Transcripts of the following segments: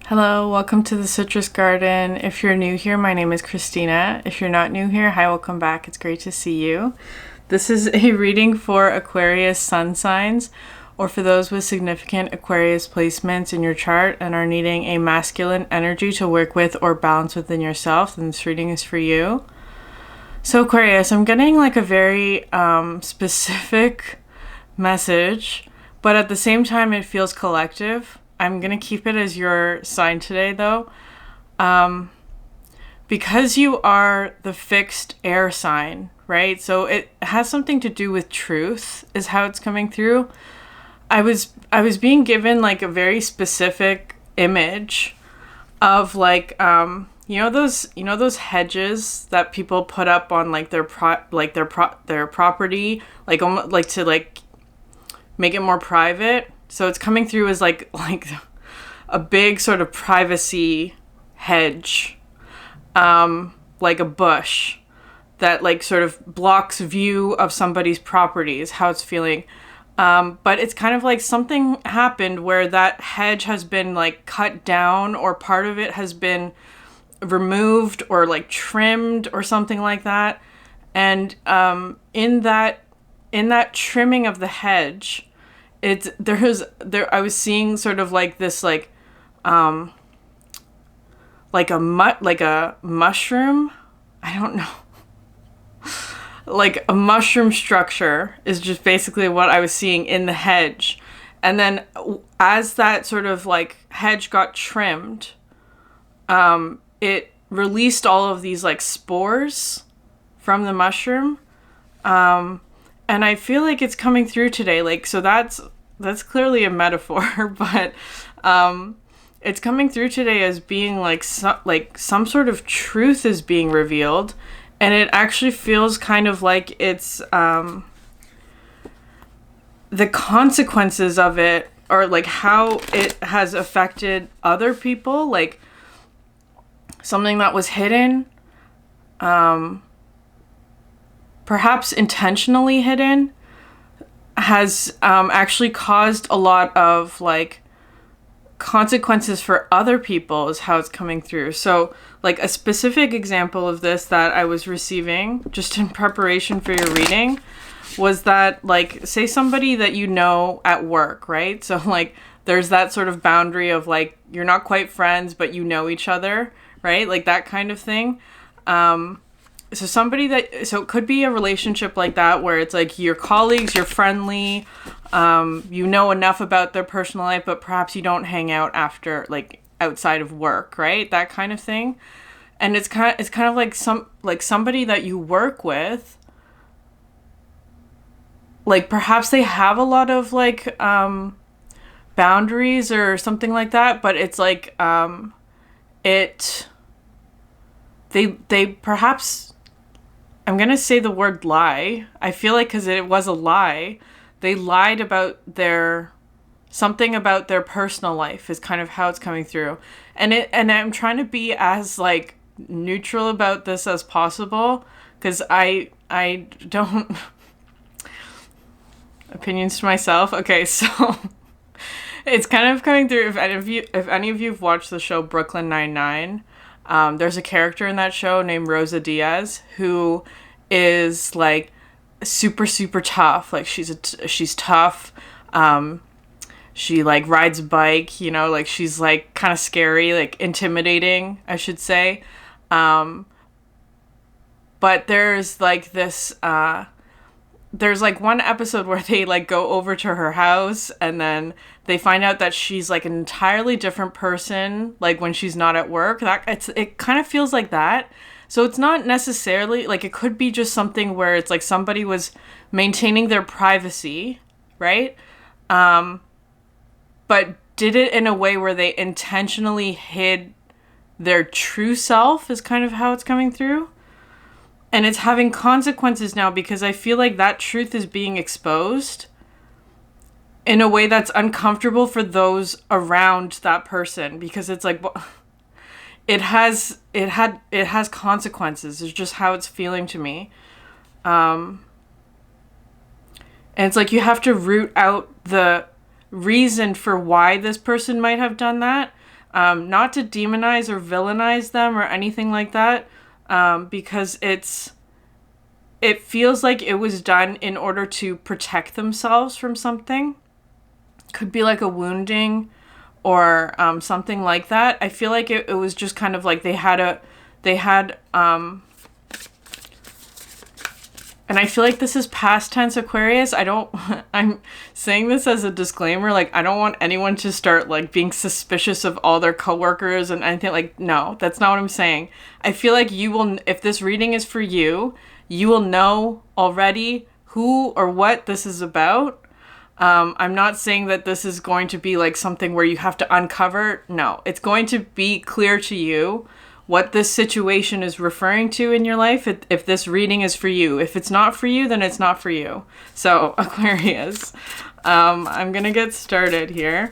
Hello, welcome to the Citrus Garden. If you're new here, my name is Christina. If you're not new here, hi, welcome back. It's great to see you. This is a reading for Aquarius sun signs, or for those with significant Aquarius placements in your chart and are needing a masculine energy to work with or balance within yourself, then this reading is for you. So Aquarius, I'm getting like a very specific message, but at the same time it feels collective. I'm going to keep it as your sign today, though. Because you are the fixed air sign, right? So it has something to do with truth, is how it's coming through. I was being given like a very specific image of like those hedges that people put up on like their property, like almost like to like make it more private. So it's coming through as like a big sort of privacy hedge, like a bush that like sort of blocks view of somebody's property is how it's feeling. But it's kind of like something happened where that hedge has been like cut down, or part of it has been removed or like trimmed or something like that. And in that trimming of the hedge, I was seeing sort of like this like a mushroom. I don't know. Like a mushroom structure is just basically what I was seeing in the hedge. And then as that sort of like hedge got trimmed, it released all of these like spores from the mushroom. And I feel like it's coming through today. Like, so that's clearly a metaphor, but it's coming through today as being like some sort of truth is being revealed, and it actually feels kind of like it's the consequences of it, or like how it has affected other people, like something that was hidden, perhaps intentionally hidden, has actually caused a lot of like consequences for other people, is how it's coming through. So like a specific example of this that I was receiving just in preparation for your reading was that, like, say somebody that you know at work, right? So like there's that sort of boundary of like you're not quite friends but you know each other, right? Like that kind of thing. So it could be a relationship like that where it's like your colleagues, you're friendly, you know enough about their personal life, but perhaps you don't hang out after, like, outside of work, right? That kind of thing. And it's kind of like somebody that you work with, like perhaps they have a lot of like boundaries or something like that, but it's like they perhaps, I'm going to say the word lie. I feel like because it was a lie, they lied about something about their personal life is kind of how it's coming through. And I'm trying to be as like neutral about this as possible, because I don't opinions to myself. Okay, so it's kind of coming through. If any of you have watched the show Brooklyn Nine-Nine, there's a character in that show named Rosa Diaz who is like super, super tough. Like she's tough. She like rides a bike, like she's like kind of scary, like intimidating, I should say. But there's like this, there's like one episode where they like go over to her house and then they find out that she's like an entirely different person, like when she's not at work. It kind of feels like that. So it's not necessarily like, it could be just something where it's like somebody was maintaining their privacy, right? But did it in a way where they intentionally hid their true self, is kind of how it's coming through. And it's having consequences now because I feel like that truth is being exposed in a way that's uncomfortable for those around that person, because it's like, it has consequences. It's just how it's feeling to me. And it's like you have to root out the reason for why this person might have done that. Not to demonize or villainize them or anything like that, because it feels like it was done in order to protect themselves from something. Could be like a wounding or something like that. I feel like it was just kind of like they had and I feel like this is past tense Aquarius. I'm saying this as a disclaimer. Like, I don't want anyone to start like being suspicious of all their coworkers and anything. Like, no, that's not what I'm saying. I feel like you will, if this reading is for you, you will know already who or what this is about. I'm not saying that this is going to be like something where you have to uncover. No, it's going to be clear to you what this situation is referring to in your life if this reading is for you. If it's not for you, then it's not for you. So, Aquarius, I'm going to get started here.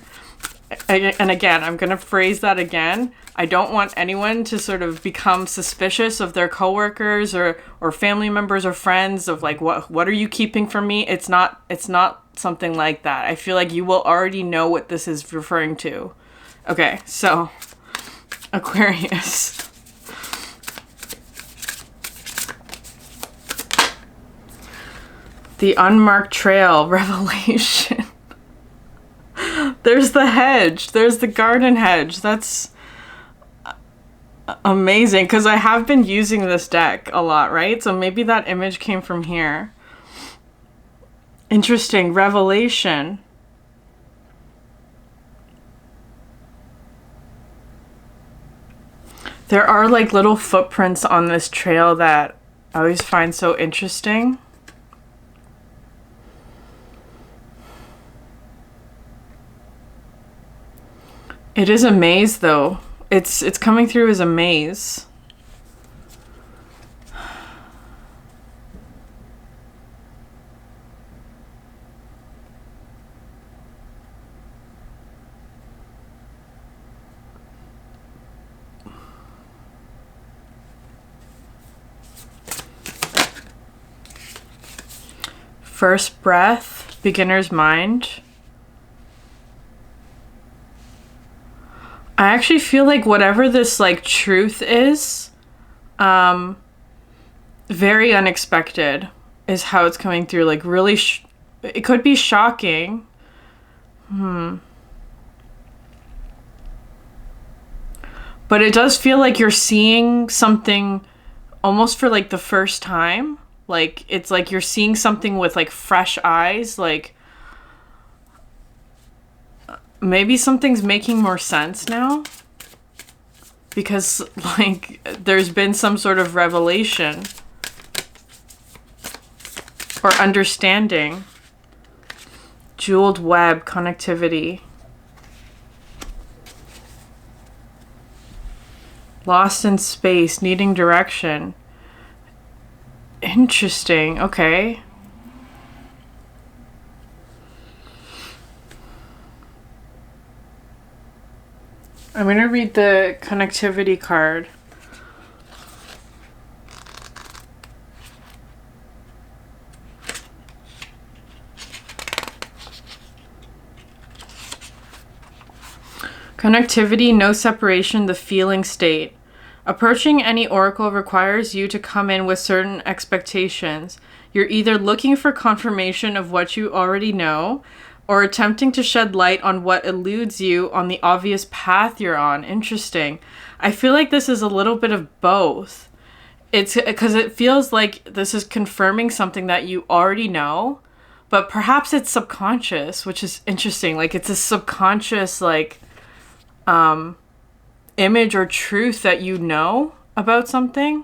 And again, I'm going to phrase that again. I don't want anyone to sort of become suspicious of their coworkers or family members or friends of like, what are you keeping from me? It's not something like that. I feel like you will already know what this is referring to. Okay, so Aquarius. The unmarked trail, revelation. There's the hedge. There's the garden hedge. That's amazing because I have been using this deck a lot, right? So maybe that image came from here. Interesting. Revelation. There are like little footprints on this trail that I always find so interesting. It is a maze though. It's coming through as a maze. First breath, beginner's mind. I actually feel like whatever this like truth is, very unexpected is how it's coming through. Like really, it could be shocking. But it does feel like you're seeing something almost for like the first time. Like it's like you're seeing something with like fresh eyes, like maybe something's making more sense now because like there's been some sort of revelation or understanding. Jeweled web, connectivity. Lost in space, needing direction. Interesting. Okay. I'm going to read the connectivity card. Connectivity, no separation, the feeling state. Approaching any oracle requires you to come in with certain expectations. You're either looking for confirmation of what you already know, or attempting to shed light on what eludes you on the obvious path you're on. Interesting. I feel like this is a little bit of both. It's because it feels like this is confirming something that you already know, but perhaps it's subconscious, which is interesting. Like it's a subconscious like image or truth that you know about something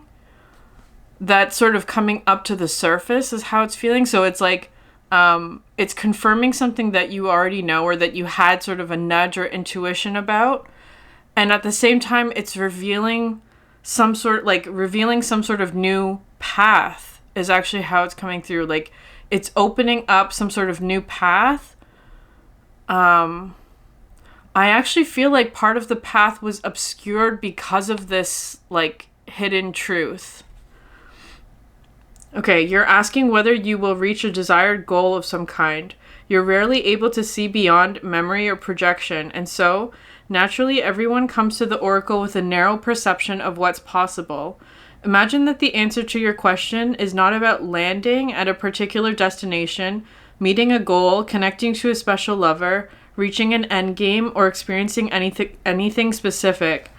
that's sort of coming up to the surface is how it's feeling. So it's like it's confirming something that you already know or that you had sort of a nudge or intuition about, and at the same time it's revealing some sort of new path is actually how it's coming through. Like it's opening up some sort of new path. I actually feel like part of the path was obscured because of this like hidden truth. Okay, you're asking whether you will reach a desired goal of some kind. You're rarely able to see beyond memory or projection, and so Naturally, everyone comes to the oracle with a narrow perception of what's possible. Imagine that the answer to your question is not about landing at a particular destination, meeting a goal, connecting to a special lover, reaching an endgame, or experiencing anything specific.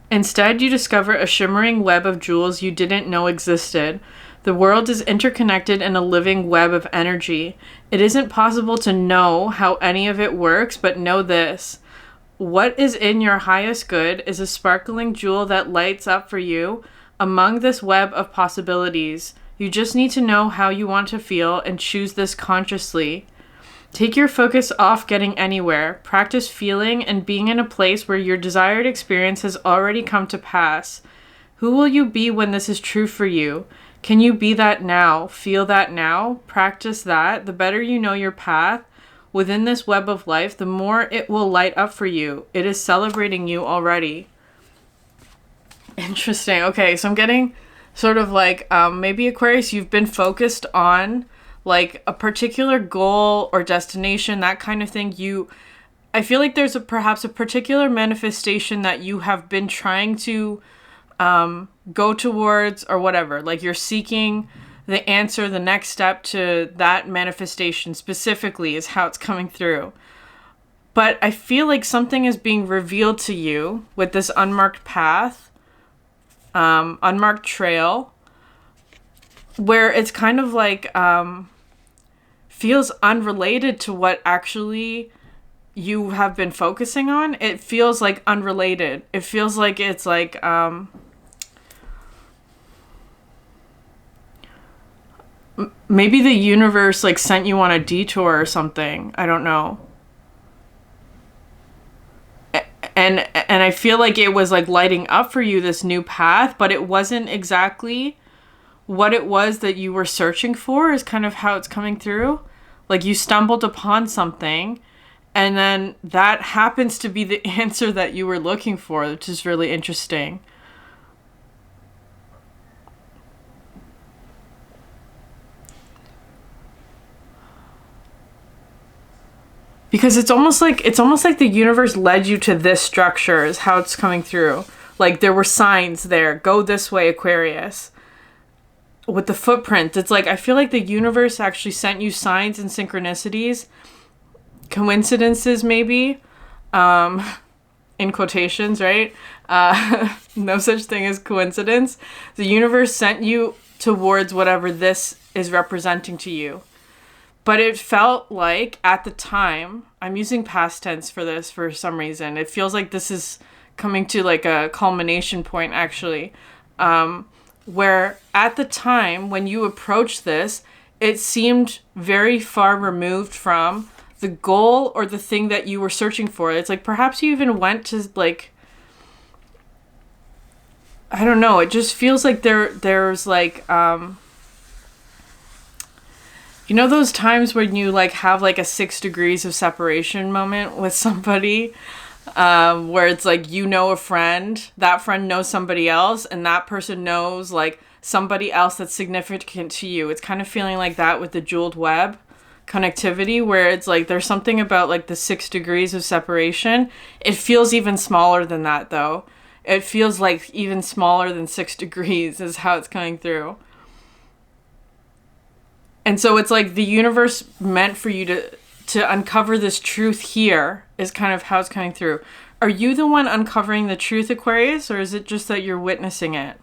Instead, you discover a shimmering web of jewels you didn't know existed. The world is interconnected in a living web of energy. It isn't possible to know how any of it works, but know this. What is in your highest good is a sparkling jewel that lights up for you among this web of possibilities. You just need to know how you want to feel and choose this consciously. Take your focus off getting anywhere. Practice feeling and being in a place where your desired experience has already come to pass. Who will you be when this is true for you? Can you be that now? Feel that now? Practice that. The better you know your path within this web of life, the more it will light up for you. It is celebrating you already. Interesting. Okay, so I'm getting sort of like maybe Aquarius, you've been focused on like a particular goal or destination, that kind of thing. I feel like there's perhaps a particular manifestation that you have been trying to go towards or whatever. Like you're seeking the answer, the next step to that manifestation specifically is how it's coming through. But I feel like something is being revealed to you with this unmarked path, unmarked trail, where it's kind of like feels unrelated to what actually you have been focusing on. It feels like unrelated. It feels like it's like maybe the universe like sent you on a detour or something. I don't know. And I feel like it was like lighting up for you this new path, but it wasn't exactly what it was that you were searching for, is kind of how it's coming through. Like you stumbled upon something and then that happens to be the answer that you were looking for, which is really interesting. Because it's almost like the universe led you to this structure is how it's coming through. Like there were signs there. Go this way, Aquarius. With the footprint, it's like I feel like the universe actually sent you signs and synchronicities, coincidences maybe, in quotations, right? No such thing as coincidence. The universe sent you towards whatever this is representing to you. But it felt like at the time, I'm using past tense for this for some reason. It feels like this is coming to like a culmination point actually. Where at the time when you approached this, it seemed very far removed from the goal or the thing that you were searching for. It's like perhaps you even went to like, I don't know. It just feels like there's like, you know those times when you like have like a 6 degrees of separation moment with somebody, where it's like, you know, a friend, that friend knows somebody else, and that person knows like somebody else that's significant to you. It's kind of feeling like that with the jeweled web connectivity, where it's like there's something about like the 6 degrees of separation. It feels even smaller than that though. It feels like even smaller than 6 degrees is how it's coming through. And so it's like the universe meant for you to uncover this truth here is kind of how it's coming through. Are you the one uncovering the truth, Aquarius, or is it just that you're witnessing it?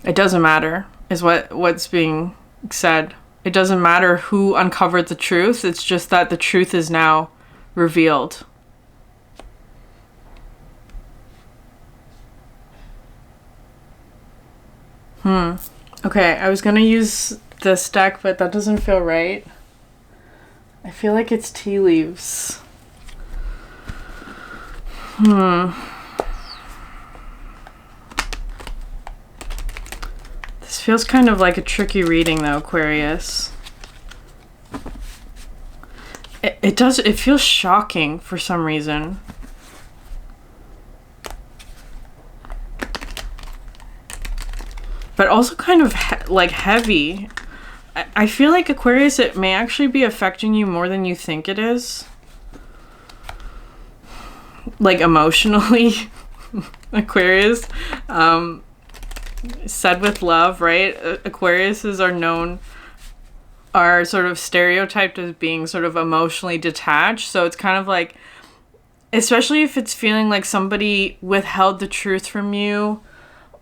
It doesn't matter, is what's being said. It doesn't matter who uncovered the truth. It's just that the truth is now revealed. Okay, I was gonna use this deck, but that doesn't feel right. I feel like it's tea leaves. This feels kind of like a tricky reading though, Aquarius. It feels shocking for some reason. But also kind of like heavy. I feel like Aquarius, it may actually be affecting you more than you think it is. Like emotionally, Aquarius. Said with love, right? Aquariuses are sort of stereotyped as being sort of emotionally detached. So it's kind of like, especially if it's feeling like somebody withheld the truth from you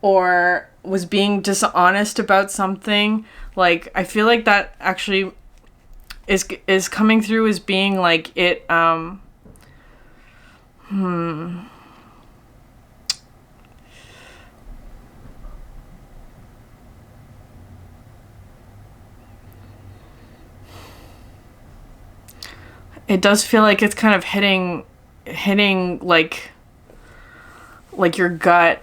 or was being dishonest about something, like I feel like that actually is coming through as being like it it does feel like it's kind of hitting like your gut.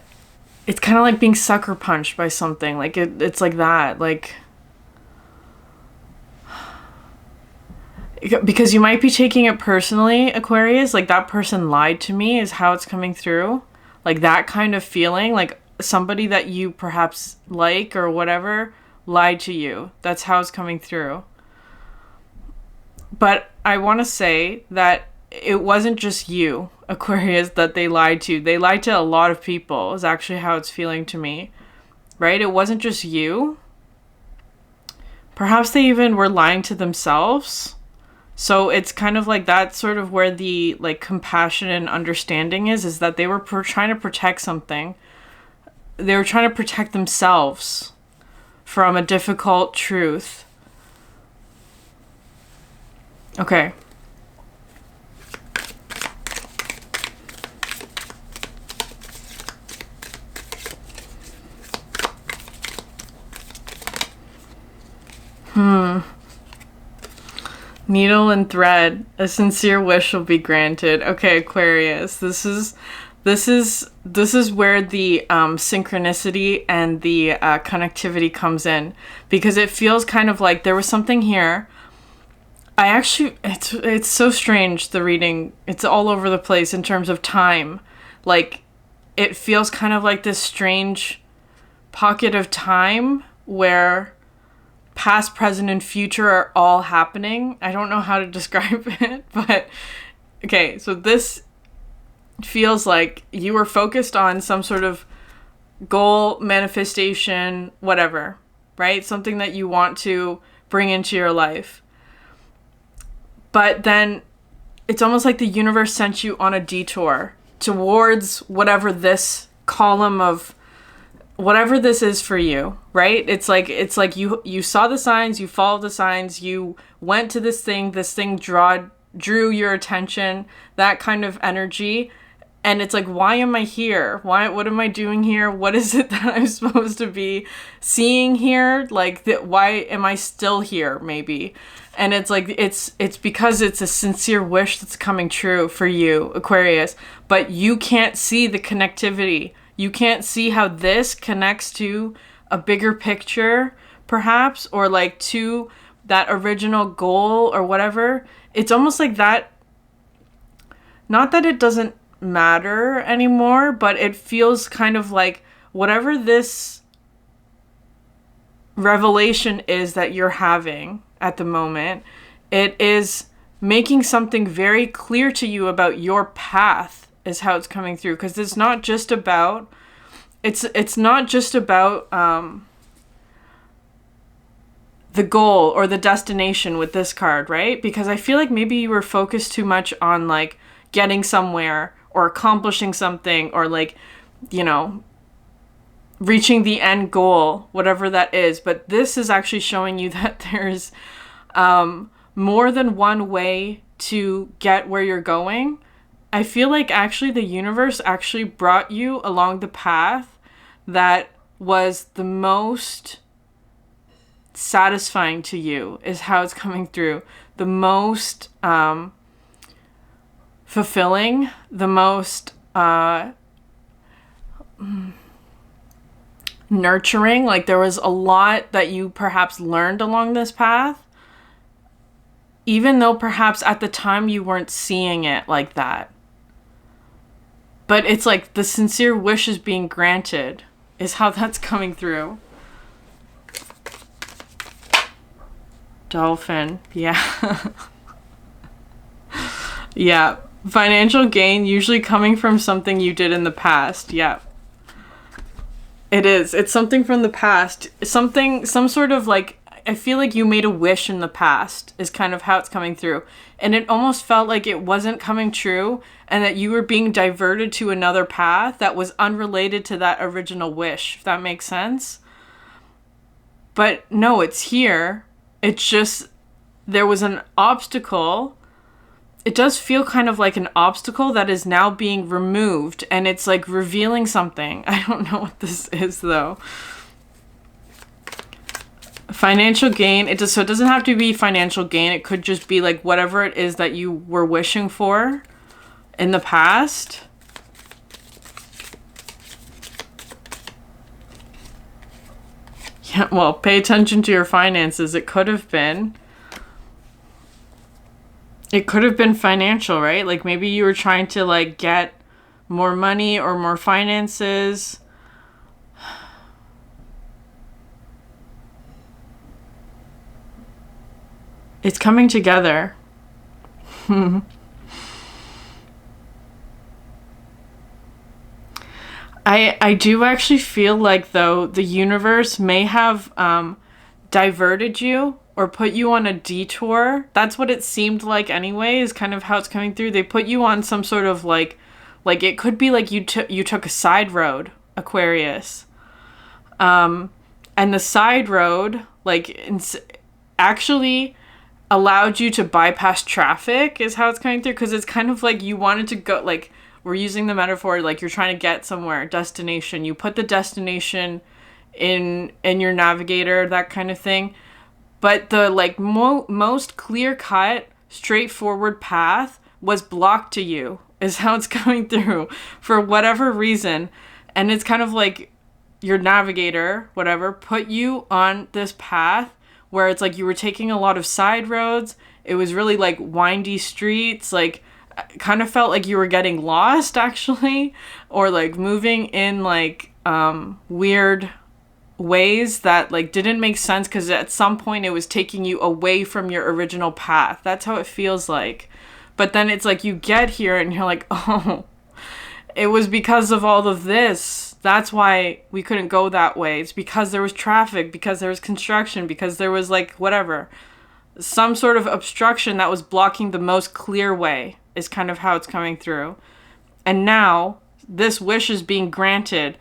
It's kind of like being sucker punched by something. Like it's like that. Like, because you might be taking it personally, Aquarius. Like, that person lied to me is how it's coming through. Like, that kind of feeling. Like, somebody that you perhaps like or whatever lied to you. That's how it's coming through. But I want to say that it wasn't just you, Aquarius, that they lied to. They lied to a lot of people, is actually how it's feeling to me. Right? It wasn't just you. Perhaps they even were lying to themselves. So it's kind of like that's sort of where the like compassion and understanding is that they were trying to protect something. They were trying to protect themselves from a difficult truth. Okay. Needle and thread. A sincere wish will be granted. Okay, Aquarius. This is where the synchronicity and the connectivity comes in, because it feels kind of like there was something here. I actually, it's so strange, the reading. It's all over the place in terms of time. Like, it feels kind of like this strange pocket of time where past, present, and future are all happening. I don't know how to describe it, but okay, so this feels like you were focused on some sort of goal, manifestation, whatever, right? Something that you want to bring into your life. But then it's almost like the universe sent you on a detour towards whatever this column of whatever this is for you, right? It's like you saw the signs, you followed the signs, you went to this thing drew your attention, that kind of energy. And it's like, why am I here? What am I doing here? What is it that I'm supposed to be seeing here? Like, why am I still here, maybe? And it's like, it's because it's a sincere wish that's coming true for you, Aquarius. But you can't see the connectivity. You can't see how this connects to a bigger picture, perhaps, or like to that original goal or whatever. It's almost like that. Not that it doesn't matter anymore, but it feels kind of like whatever this revelation is that you're having at the moment, it is making something very clear to you about your path, is how it's coming through. Because it's not just about it's not just about the goal or the destination with this card, right? Because I feel like maybe you were focused too much on like getting somewhere or accomplishing something, or like, you know, reaching the end goal, whatever that is. But this is actually showing you that there's more than one way to get where you're going. I feel like actually the universe actually brought you along the path that was the most satisfying to you, is how it's coming through. The most fulfilling, the most nurturing. Like, there was a lot that you perhaps learned along this path, even though perhaps at the time you weren't seeing it like that. But it's like the sincere wish is being granted, is how that's coming through. Dolphin. Yeah. Yeah. Financial gain usually coming from something you did in the past. Yeah. It is. It's something from the past. Some sort of like, I feel like you made a wish in the past is kind of how it's coming through. And it almost felt like it wasn't coming true and that you were being diverted to another path that was unrelated to that original wish, if that makes sense. But no, it's here. It's just, there was an obstacle. It does feel kind of like an obstacle that is now being removed, and it's like revealing something. I don't know what this is though. Financial gain. It doesn't have to be financial gain. It could just be like whatever it is that you were wishing for in the past. Yeah, well, pay attention to your finances. It could have been financial, right? Like maybe you were trying to like get more money or more finances. It's coming together. I do actually feel like though the universe may have diverted you or put you on a detour. That's what it seemed like anyway, is kind of how it's coming through. They put you on some sort of like it could be like you took a side road, Aquarius. And the side road actually allowed you to bypass traffic is how it's coming through, because it's kind of like you wanted to go, like we're using the metaphor like you're trying to get somewhere, destination. You put the destination in your navigator, that kind of thing. But the like most clear-cut, straightforward path was blocked to you, is how it's coming through for whatever reason. And it's kind of like your navigator, whatever, put you on this path where it's like you were taking a lot of side roads. It was really like windy streets, like kind of felt like you were getting lost actually, or like moving in like weird ways that like didn't make sense, because at some point it was taking you away from your original path. That's how it feels like. But then it's like you get here and you're like, oh, it was because of all of this. That's why we couldn't go that way. It's because there was traffic, because there was construction, because there was like whatever, some sort of obstruction that was blocking the most clear way, is kind of how it's coming through. And now this wish is being granted.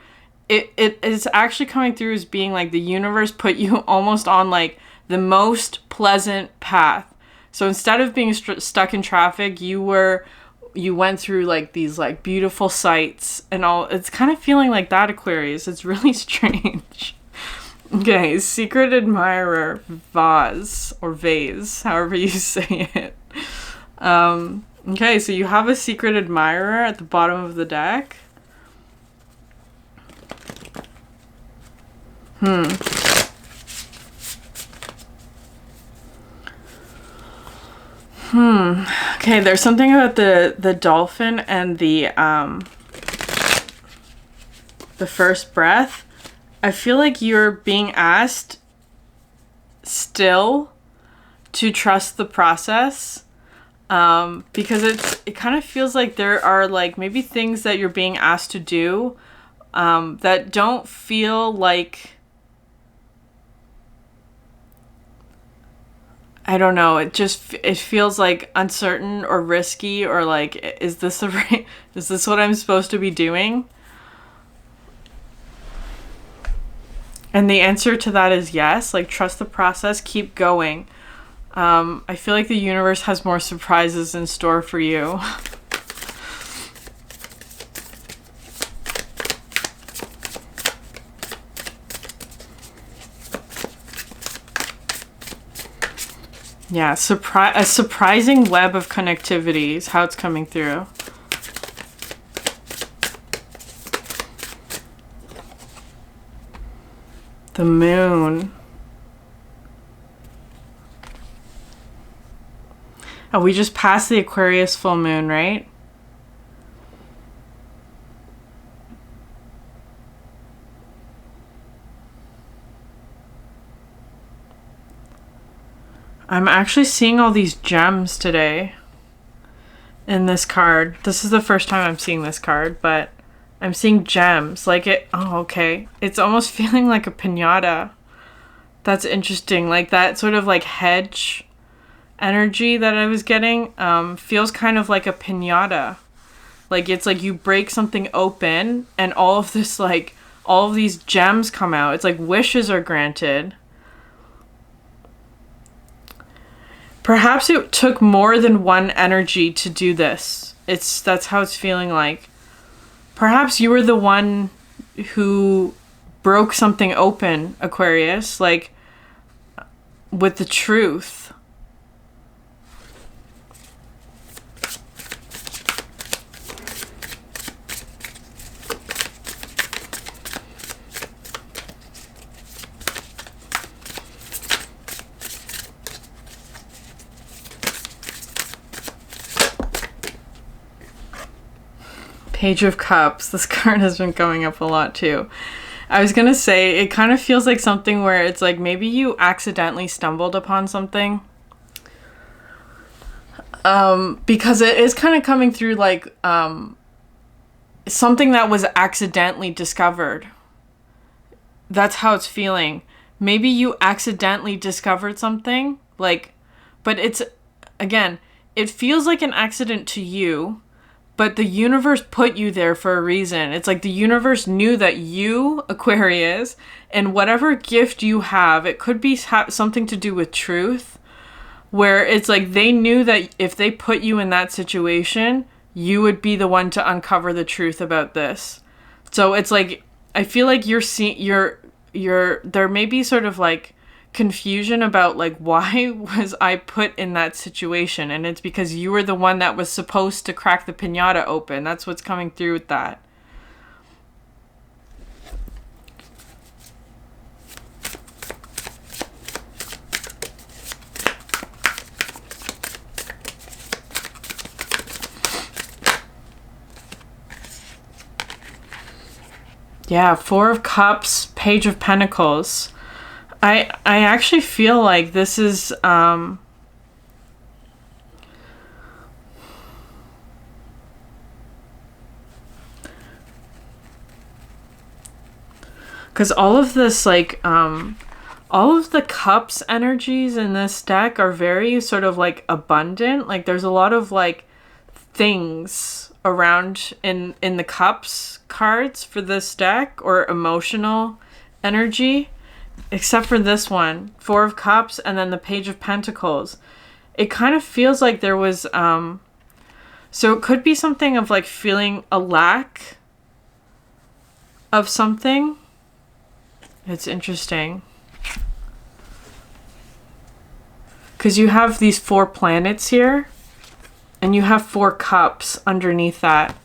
It is actually coming through as being like the universe put you almost on like the most pleasant path. So instead of being stuck in traffic, you went through like these like beautiful sights and all. It's kind of feeling like that, Aquarius. It's really strange. Okay, secret admirer, vase, or vase, however you say it. Okay, so you have a secret admirer at the bottom of the deck. Okay, there's something about the dolphin and the first breath. I feel like you're being asked still to trust the process, because it kind of feels like there are like maybe things that you're being asked to do that don't feel like, I don't know, it feels like uncertain or risky, or like, is this what I'm supposed to be doing? And the answer to that is yes. Like, trust the process, keep going. I feel like the universe has more surprises in store for you. Yeah, a surprising web of connectivity is how it's coming through. The moon. Oh, we just passed the Aquarius full moon, right? I'm actually seeing all these gems today in this card. This is the first time I'm seeing this card, but I'm seeing gems. Like it, oh, okay. It's almost feeling like a piñata. That's interesting. Like that sort of like hedge energy that I was getting feels kind of like a piñata. Like it's like you break something open and all of this, like all of these gems come out. It's like wishes are granted. Perhaps it took more than one energy to do this. That's how it's feeling like. Perhaps you were the one who broke something open, Aquarius, like with the truth. Page of Cups. This card has been going up a lot too. I was gonna say, it kind of feels like something where it's like maybe you accidentally stumbled upon something. Because it is kind of coming through like something that was accidentally discovered. That's how it's feeling. Maybe you accidentally discovered something, like, but it's, again, it feels like an accident to you. But the universe put you there for a reason. It's like the universe knew that you, Aquarius, and whatever gift you have, it could be something to do with truth, where it's like they knew that if they put you in that situation, you would be the one to uncover the truth about this. So it's like, I feel like there may be sort of like confusion about like, why was I put in that situation? And it's because you were the one that was supposed to crack the piñata open. That's what's coming through with that. Yeah, Four of Cups, Page of Pentacles. I actually feel like this is because all of this, like all of the cups energies in this deck are very sort of like abundant. Like there's a lot of like things around in the cups cards for this deck, or emotional energy. Except for this one, Four of Cups, and then the Page of Pentacles. It kind of feels like there was, so it could be something of like feeling a lack of something. It's interesting. Because you have these 4 planets here, and you have 4 cups underneath that.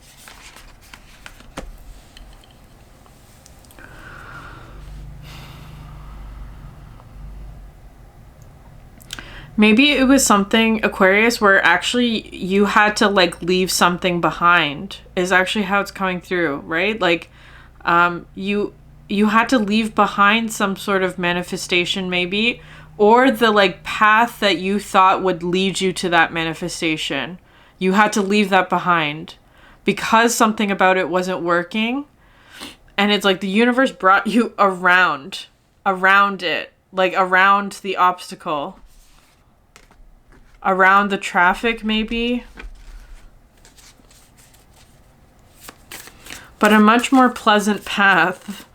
Maybe it was something, Aquarius, where actually you had to like leave something behind, is actually how it's coming through, right? Like you had to leave behind some sort of manifestation maybe, or the like path that you thought would lead you to that manifestation. You had to leave that behind because something about it wasn't working. And it's like the universe brought you around it, like around the obstacle. Around the traffic, maybe. But a much more pleasant path.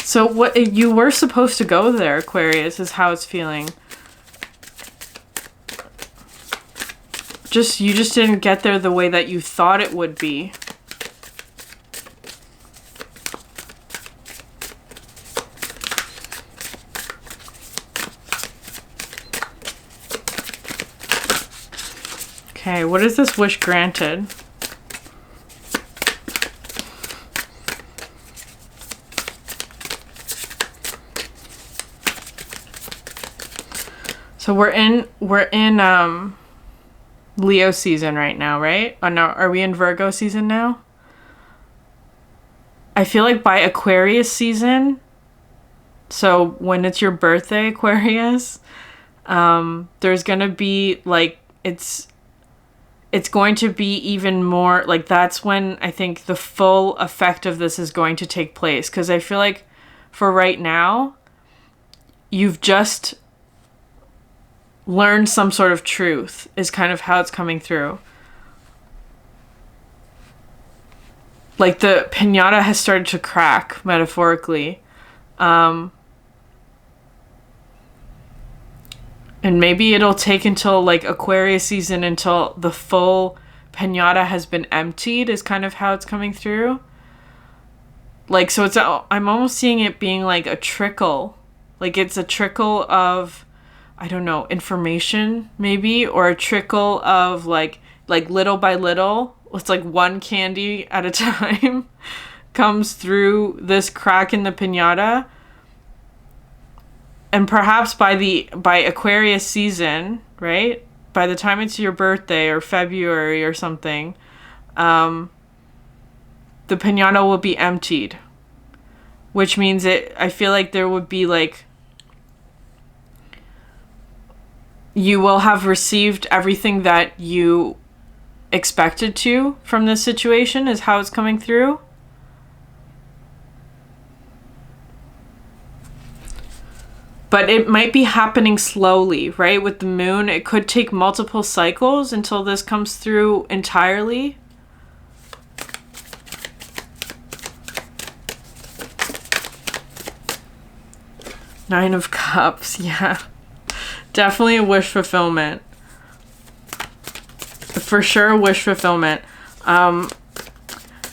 So what you were supposed to go there, Aquarius, is how it's feeling. You just didn't get there the way that you thought it would be. Okay, what is this wish granted? So we're in Leo season right now, right? Oh no, are we in Virgo season now? I feel like by Aquarius season, so when it's your birthday, Aquarius, there's gonna be like, it's going to be even more like, that's when I think the full effect of this is going to take place. Because I feel like for right now, you've just learned some sort of truth is kind of how it's coming through. Like the piñata has started to crack, metaphorically. And maybe it'll take until like Aquarius season until the full piñata has been emptied is kind of how it's coming through. Like, so I'm almost seeing it being like a trickle. Like it's a trickle of, I don't know, information maybe, or a trickle of like little by little. It's like one candy at a time comes through this crack in the piñata. And perhaps by Aquarius season, right? By the time it's your birthday or February or something, the piñata will be emptied. Which means I feel like there would be like, you will have received everything that you expected to from this situation is how it's coming through. But it might be happening slowly, right? With the moon, it could take multiple cycles until this comes through entirely. Nine of Cups, yeah. Definitely a wish fulfillment. For sure, wish fulfillment.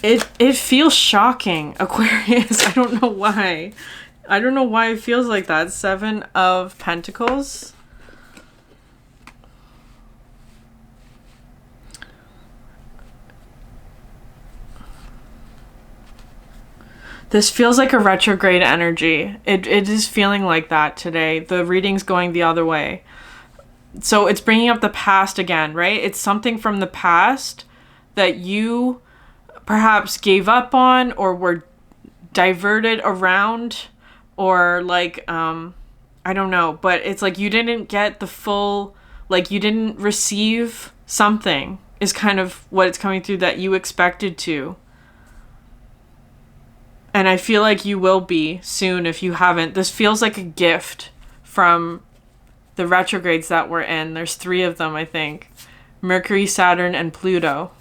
It feels shocking, Aquarius. I don't know why. I don't know why it feels like that. 7 of Pentacles. This feels like a retrograde energy. It is feeling like that today. The reading's going the other way. So it's bringing up the past again, right? It's something from the past that you perhaps gave up on or were diverted around, or like, I don't know, but it's like you didn't get the full, like you didn't receive something is kind of what it's coming through that you expected to. And I feel like you will be soon if you haven't. This feels like a gift from the retrogrades that we're in. There's 3 of them, I think. Mercury, Saturn, and Pluto.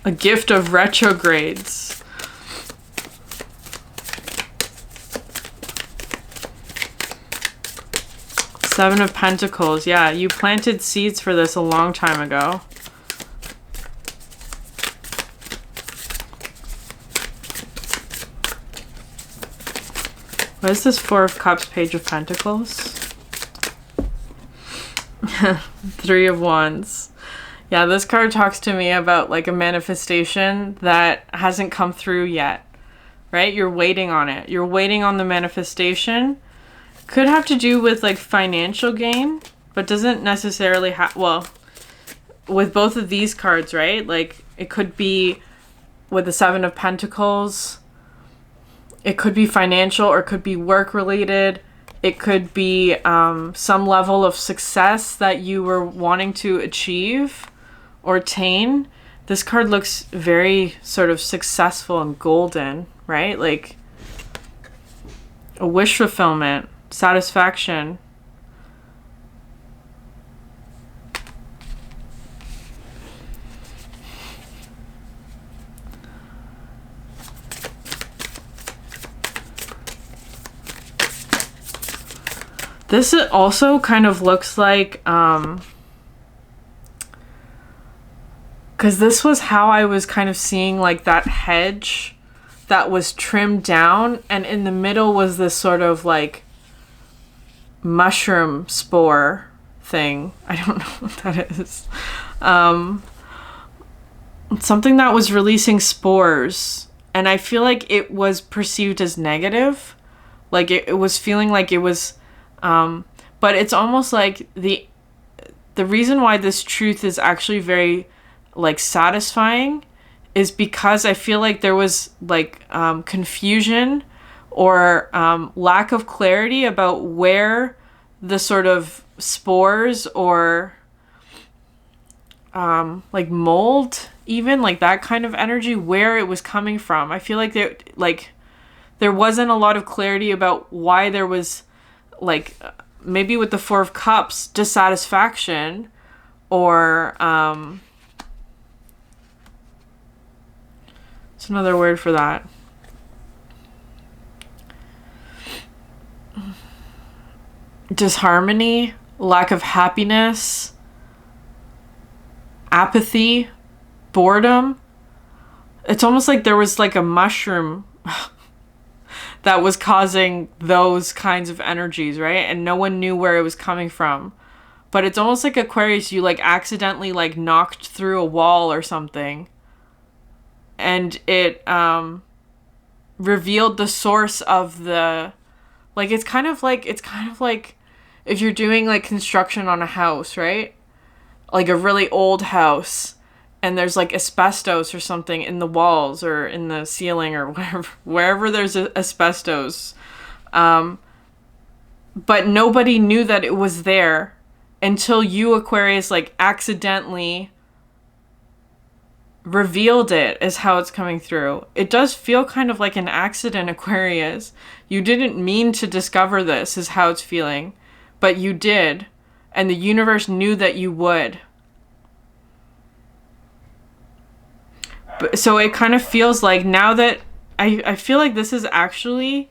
A gift of retrogrades. Seven of Pentacles. Yeah, you planted seeds for this a long time ago. What is this 4 of Cups, Page of Pentacles? 3 of Wands. Yeah, this card talks to me about like a manifestation that hasn't come through yet, right? You're waiting on it. You're waiting on the manifestation. Could have to do with like financial gain, but doesn't necessarily have, well, with both of these cards, right? Like it could be with the 7 of Pentacles. It could be financial or it could be work related. It could be some level of success that you were wanting to achieve or attain. This card looks very sort of successful and golden, right? Like a wish fulfillment, satisfaction. This also kind of looks like, because this was how I was kind of seeing like that hedge that was trimmed down, and in the middle was this sort of like mushroom spore thing. I don't know what that is. Something that was releasing spores, and I feel like it was perceived as negative. Like it was feeling like it was But it's almost like the reason why this truth is actually very like satisfying is because I feel like there was like confusion or lack of clarity about where the sort of spores or like mold, even like that kind of energy, where it was coming from. I feel like there wasn't a lot of clarity about why there was like maybe with the Four of Cups dissatisfaction or it's another word for that. Disharmony, lack of happiness, apathy, boredom. It's almost like there was like a mushroom that was causing those kinds of energies, right? And no one knew where it was coming from. But it's almost like Aquarius, you like accidentally like knocked through a wall or something. And it revealed the source of the, like, it's kind of like if you're doing like construction on a house, right? Like a really old house, and there's like asbestos or something in the walls or in the ceiling or whatever, wherever there's asbestos. But nobody knew that it was there until you, Aquarius, like accidentally revealed it as how it's coming through. It does feel kind of like an accident, Aquarius. You didn't mean to discover this is how it's feeling, but you did. And the universe knew that you would. So it kind of feels like now that I feel like this is actually,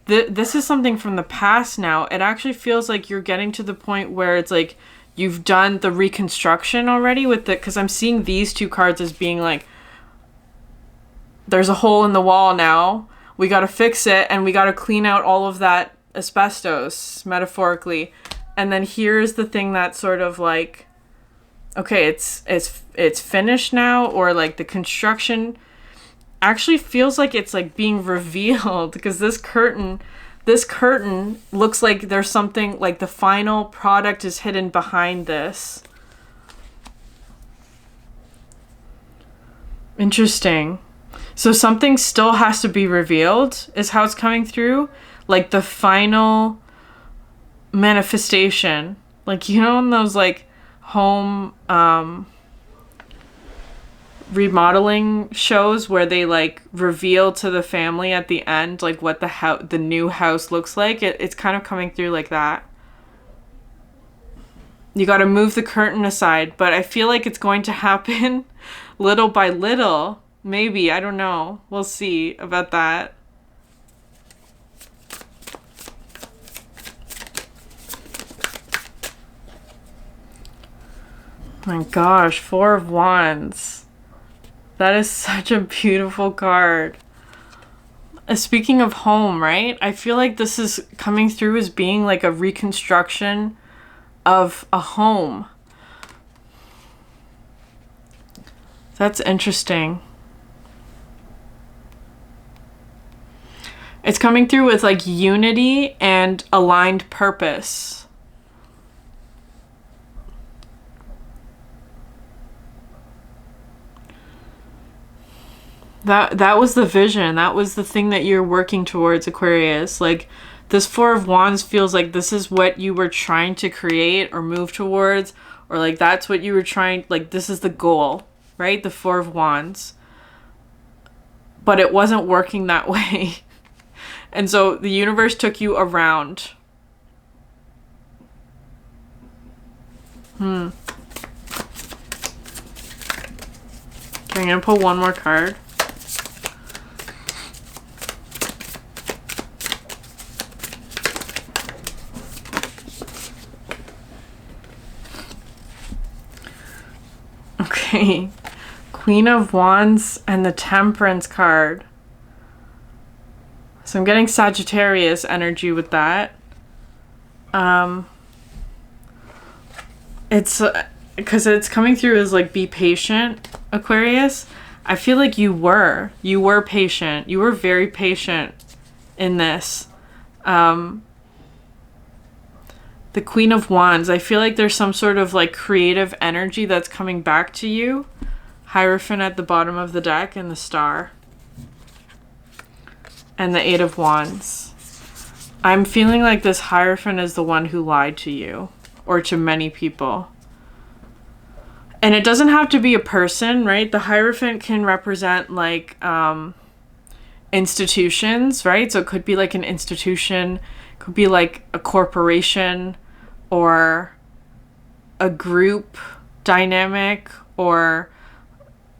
this is something from the past now. It actually feels like you're getting to the point where it's like you've done the reconstruction already with it. Because I'm seeing these two cards as being like, there's a hole in the wall now. We got to fix it and we got to clean out all of that asbestos, metaphorically. And then here's the thing that's sort of like, okay, it's finished now, or like the construction actually feels like it's like being revealed, because this curtain looks like there's something like the final product is hidden behind this. Interesting. So something still has to be revealed is how it's coming through, like the final manifestation, like, you know, in those like home remodeling shows where they like reveal to the family at the end like what the new house looks like. It's kind of coming through like that. You got to move the curtain aside, but I feel like it's going to happen little by little. Maybe, I don't know, we'll see about that. My gosh, Four of Wands. That is such a beautiful card. Speaking of home, right? I feel like this is coming through as being like a reconstruction of a home. That's interesting. It's coming through with like unity and aligned purpose. That was the vision. That was the thing that you're working towards, Aquarius. Like, this Four of Wands feels like this is what you were trying to create or move towards, or like that's what you were trying, like this is the goal, right? The Four of Wands. But it wasn't working that way. And so the universe took you around. Okay, I'm gonna pull one more card. Okay, Queen of Wands and the Temperance card. So I'm getting Sagittarius energy with that. It's because it's coming through as like be patient, Aquarius. I feel like you were patient. You were very patient in this. The Queen of Wands. I feel like there's some sort of like creative energy that's coming back to you. Hierophant at the bottom of the deck and the Star. And the Eight of Wands. I'm feeling like this Hierophant is the one who lied to you. Or to many people. And it doesn't have to be a person, right? The Hierophant can represent like institutions, right? So it could be like an institution, could be like a corporation or a group dynamic or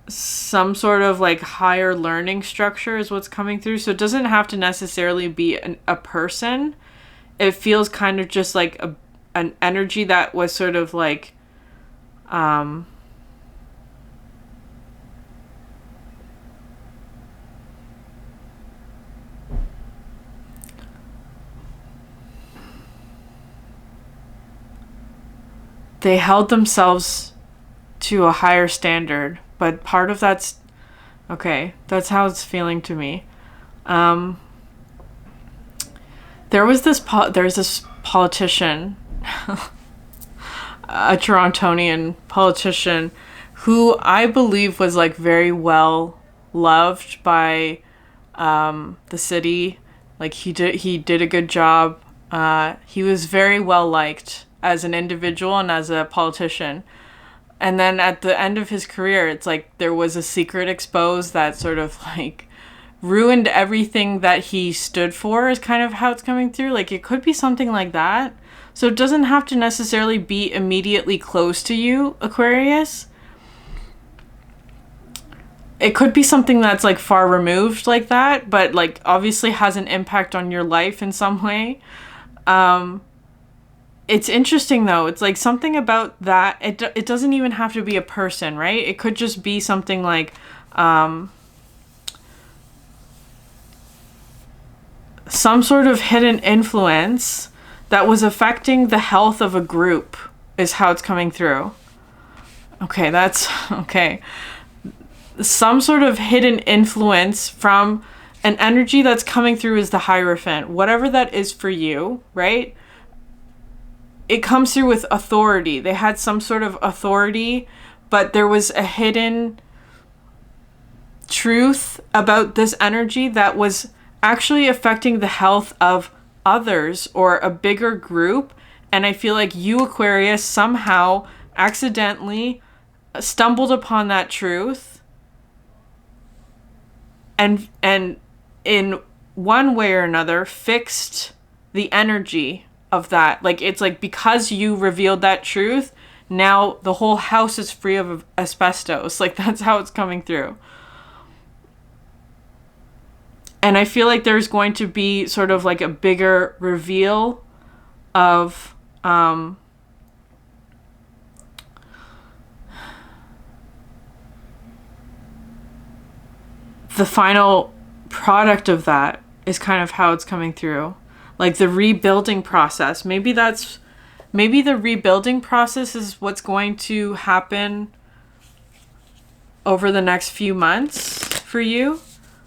some sort of like higher learning structure is what's coming through. So it doesn't have to necessarily be a person. It feels kind of just like an energy that was sort of like they held themselves to a higher standard, but part of that's okay. That's how it's feeling to me. There's this politician, a Torontonian politician, who I believe was like very well loved by the city. Like he did a good job. He was very well liked as an individual and as a politician. And then at the end of his career, it's like there was a secret exposed that sort of like ruined everything that he stood for, is kind of how it's coming through. Like it could be something like that. So it doesn't have to necessarily be immediately close to you, Aquarius. It could be something that's like far removed like that, but like obviously has an impact on your life in some way. It's interesting though. It's like something about that. It doesn't even have to be a person, right? It could just be something like some sort of hidden influence that was affecting the health of a group is how it's coming through. Okay, that's okay. Some sort of hidden influence from an energy that's coming through is the Hierophant. Whatever that is for you, right? It comes through with authority. They had some sort of authority, but there was a hidden truth about this energy that was actually affecting the health of others or a bigger group. And I feel like you, Aquarius, somehow accidentally stumbled upon that truth and in one way or another fixed the energy of that. Like it's like because you revealed that truth, now the whole house is free of asbestos. Like that's how it's coming through. And I feel like there's going to be sort of like a bigger reveal of the final product of that is kind of how it's coming through. Like the rebuilding process. Maybe the rebuilding process is what's going to happen over the next few months for you.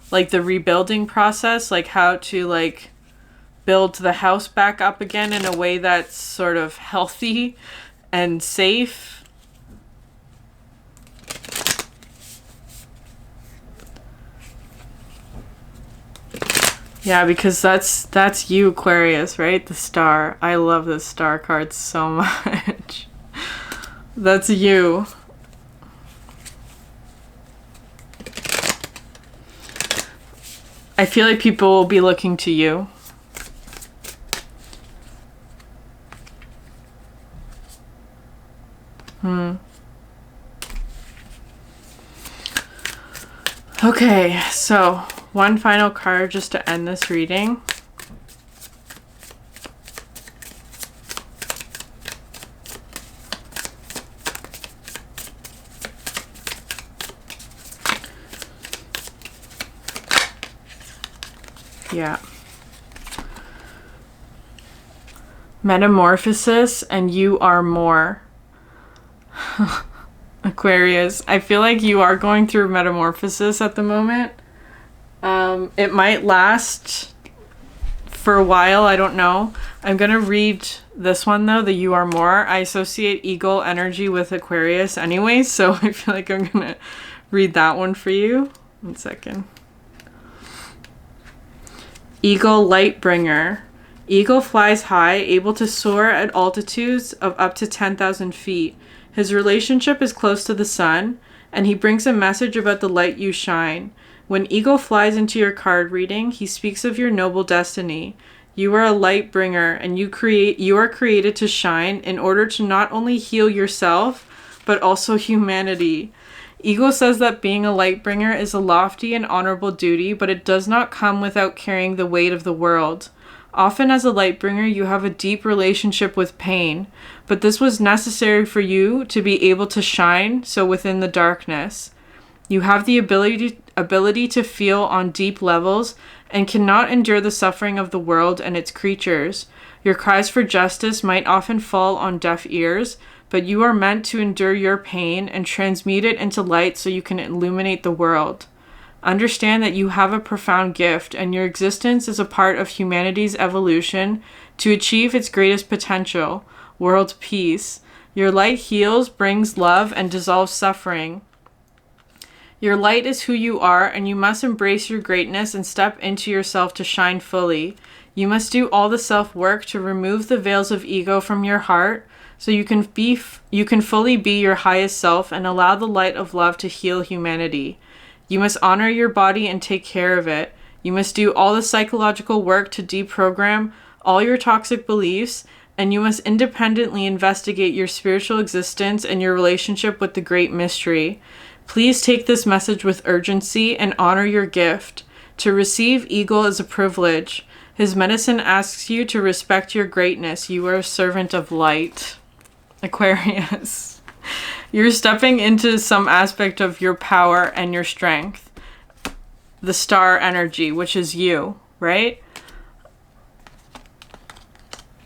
Like the rebuilding process, like how to like build the house back up again in a way that's sort of healthy and safe. Yeah, because that's you, Aquarius, right? The Star. I love this Star card so much. That's you. I feel like people will be looking to you. Okay, so one final card just to end this reading. Yeah. Metamorphosis and you are more. Aquarius, I feel like you are going through metamorphosis at the moment. It might last for a while. I don't know. I'm going to read this one, though, the You Are More. I associate eagle energy with Aquarius anyway, so I feel like I'm going to read that one for you. 1 second. Eagle Lightbringer. Eagle flies high, able to soar at altitudes of up to 10,000 feet. His relationship is close to the sun, and he brings a message about the light you shine. When Eagle flies into your card reading, he speaks of your noble destiny. You are a light bringer, and you are created to shine in order to not only heal yourself, but also humanity. Eagle says that being a light bringer is a lofty and honorable duty, but it does not come without carrying the weight of the world. Often as a light bringer, you have a deep relationship with pain, but this was necessary for you to be able to shine so within the darkness. You have the ability to feel on deep levels and cannot endure the suffering of the world and its creatures. Your cries for justice might often fall on deaf ears, but you are meant to endure your pain and transmute it into light so you can illuminate the world. Understand that you have a profound gift, and your existence is a part of humanity's evolution to achieve its greatest potential, world peace. Your light heals, brings love, and dissolves suffering. Your light is who you are, and you must embrace your greatness and step into yourself to shine fully. You must do all the self-work to remove the veils of ego from your heart, so you can fully be your highest self and allow the light of love to heal humanity. You must honor your body and take care of it. You must do all the psychological work to deprogram all your toxic beliefs, and you must independently investigate your spiritual existence and your relationship with the great mystery. Please take this message with urgency and honor your gift. To receive Eagle is a privilege. His medicine asks you to respect your greatness. You are a servant of light. Aquarius. You're stepping into some aspect of your power and your strength. The star energy, which is you, right?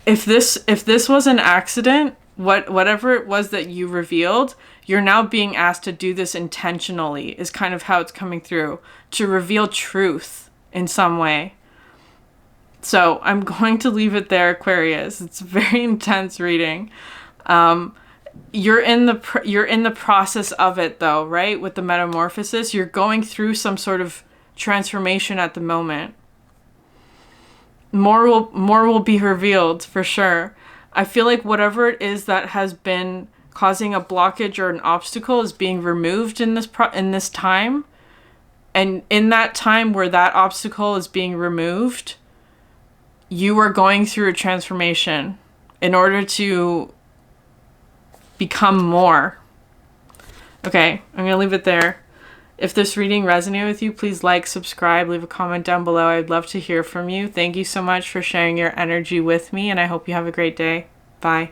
If this was an accident, whatever it was that you revealed, you're now being asked to do this intentionally, is kind of how it's coming through. To reveal truth in some way. So I'm going to leave it there, Aquarius. It's a very intense reading. You're in the process of it, though, right? With the metamorphosis, you're going through some sort of transformation at the moment. More will be revealed for sure. I feel like whatever it is that has been causing a blockage or an obstacle is being removed in this time, and in that time where that obstacle is being removed, you are going through a transformation in order to become more. Okay, I'm gonna leave it there. If this reading resonated with you, please like, subscribe, leave a comment down below. I'd love to hear from you. Thank you so much for sharing your energy with me, and I hope you have a great day. Bye.